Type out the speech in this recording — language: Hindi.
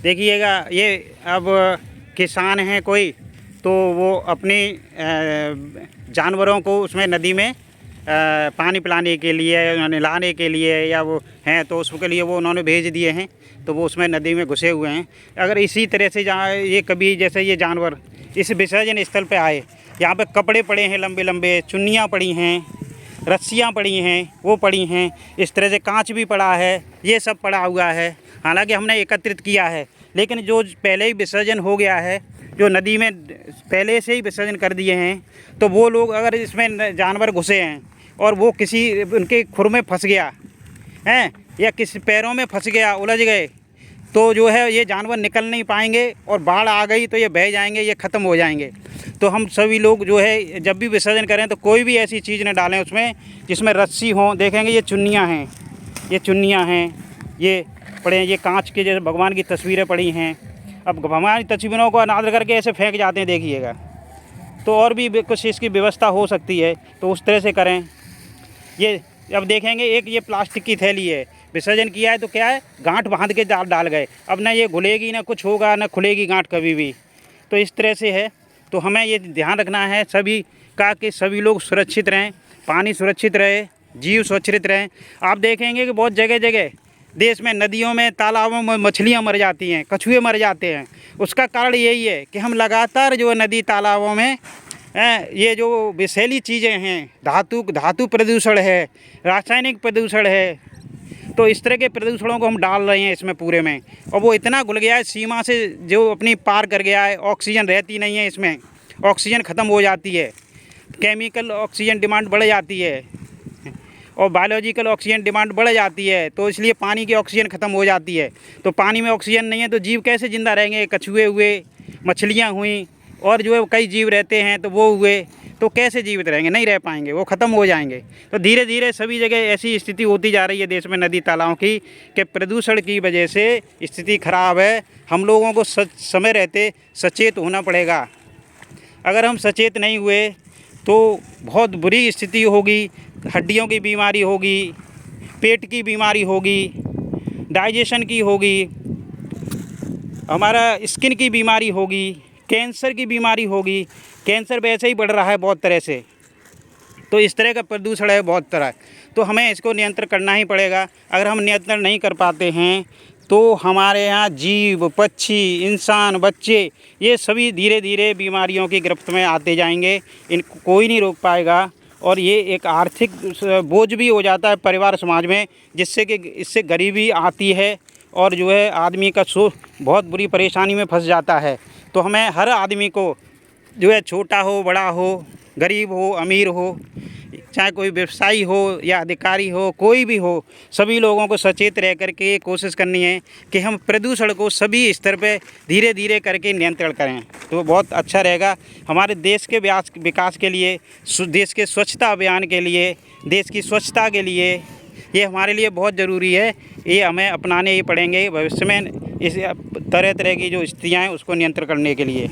देखिएगा ये अब किसान हैं कोई तो वो अपनी जानवरों को उसमें नदी में पानी पिलाने के लिए, नहलाने के लिए या वो हैं तो उसके लिए वो उन्होंने भेज दिए हैं, तो वो उसमें नदी में घुसे हुए हैं। अगर इसी तरह से जहाँ ये कभी जैसे ये जानवर इस विसर्जन स्थल पे आए, यहाँ पे कपड़े पड़े हैं लंबे लंबे, चुन्नियाँ पड़ी हैं, रस्सियाँ पड़ी हैं, वो पड़ी हैं, इस तरह से कांच भी पड़ा है, ये सब पड़ा हुआ है। हालांकि हमने एकत्रित किया है, लेकिन जो पहले ही विसर्जन हो गया है, जो नदी में पहले से ही विसर्जन कर दिए हैं, तो वो लोग अगर इसमें जानवर घुसे हैं और वो किसी उनके खुर में फंस गया है या किसी पैरों में फंस गया, उलझ गए, तो जो है ये जानवर निकल नहीं पाएंगे और बाढ़ आ गई तो ये बह जाएंगे, ये ख़त्म हो जाएंगे। तो हम सभी लोग जो है जब भी विसर्जन करें तो कोई भी ऐसी चीज़ न डालें उसमें जिसमें रस्सी हो। देखेंगे ये चुन्नियाँ हैं, ये चुन्नियाँ हैं, ये पड़े हैं, ये कांच के जैसे भगवान की तस्वीरें पड़ी हैं। अब भगवान की तस्वीरों को अनादर करके ऐसे फेंक जाते हैं, देखिएगा। तो और भी कुछ इसकी व्यवस्था हो सकती है तो उस तरह से करें। ये अब देखेंगे एक ये प्लास्टिक की थैली है, विसर्जन किया है तो क्या है, गांठ बांध के डाल गए। अब ना ये घुलेगी, ना कुछ होगा, ना खुलेगी गांठ कभी भी। तो इस तरह से है, तो हमें ये ध्यान रखना है सभी का कि सभी लोग सुरक्षित रहें, पानी सुरक्षित रहे, जीव सुरक्षित रहें। आप देखेंगे कि बहुत जगह जगह देश में नदियों में, तालाबों में मछलियाँ मर जाती हैं, कछुए मर जाते हैं। उसका कारण यही है कि हम लगातार जो नदी तालाबों में ये जो विषैली चीज़ें हैं, धातु प्रदूषण है, रासायनिक प्रदूषण है, तो इस तरह के प्रदूषणों को हम डाल रहे हैं इसमें पूरे में, और वो इतना घुल गया है, सीमा से जो अपनी पार कर गया है। ऑक्सीजन रहती नहीं है इसमें, ऑक्सीजन ख़त्म हो जाती है, केमिकल ऑक्सीजन डिमांड बढ़ जाती है और बायोलॉजिकल ऑक्सीजन डिमांड बढ़ जाती है। तो इसलिए पानी की ऑक्सीजन ख़त्म हो जाती है। तो पानी में ऑक्सीजन नहीं है तो जीव कैसे ज़िंदा रहेंगे? कछुए हुए, मछलियाँ हुई, और जो है कई जीव रहते हैं तो वो हुए, तो कैसे जीवित रहेंगे? नहीं रह पाएंगे, वो ख़त्म हो जाएंगे। तो धीरे धीरे सभी जगह ऐसी स्थिति होती जा रही है देश में नदी तालाबों की कि प्रदूषण की वजह से स्थिति खराब है। हम लोगों को समय रहते सचेत होना पड़ेगा। अगर हम सचेत नहीं हुए तो बहुत बुरी स्थिति होगी, हड्डियों की बीमारी होगी, पेट की बीमारी होगी, डाइजेशन की होगी, हमारा स्किन की बीमारी होगी, कैंसर की बीमारी होगी। कैंसर वैसे ही बढ़ रहा है बहुत तरह से, तो इस तरह का प्रदूषण है बहुत तरह, तो हमें इसको नियंत्रण करना ही पड़ेगा। अगर हम नियंत्रण नहीं कर पाते हैं तो हमारे यहाँ जीव, पक्षी, इंसान, बच्चे, ये सभी धीरे धीरे बीमारियों की गिरफ्त में आते जाएंगे। इनको कोई नहीं रोक पाएगा और ये एक आर्थिक बोझ भी हो जाता है परिवार समाज में, जिससे कि इससे गरीबी आती है और जो है आदमी का बहुत बुरी परेशानी में फंस जाता है। तो हमें हर आदमी को जो है, छोटा हो, बड़ा हो, गरीब हो, अमीर हो, चाहे कोई व्यवसायी हो या अधिकारी हो, कोई भी हो, सभी लोगों को सचेत रह करके कोशिश करनी है कि हम प्रदूषण को सभी स्तर पे धीरे धीरे करके नियंत्रण करें, तो बहुत अच्छा रहेगा हमारे देश के विकास के लिए, देश के स्वच्छता अभियान के लिए, देश की स्वच्छता के लिए। ये हमारे लिए बहुत ज़रूरी है, ये हमें अपनाने ही पड़ेंगे भविष्य में इस तरह तरह की जो स्थितियाँ हैं उसको नियंत्रण करने के लिए।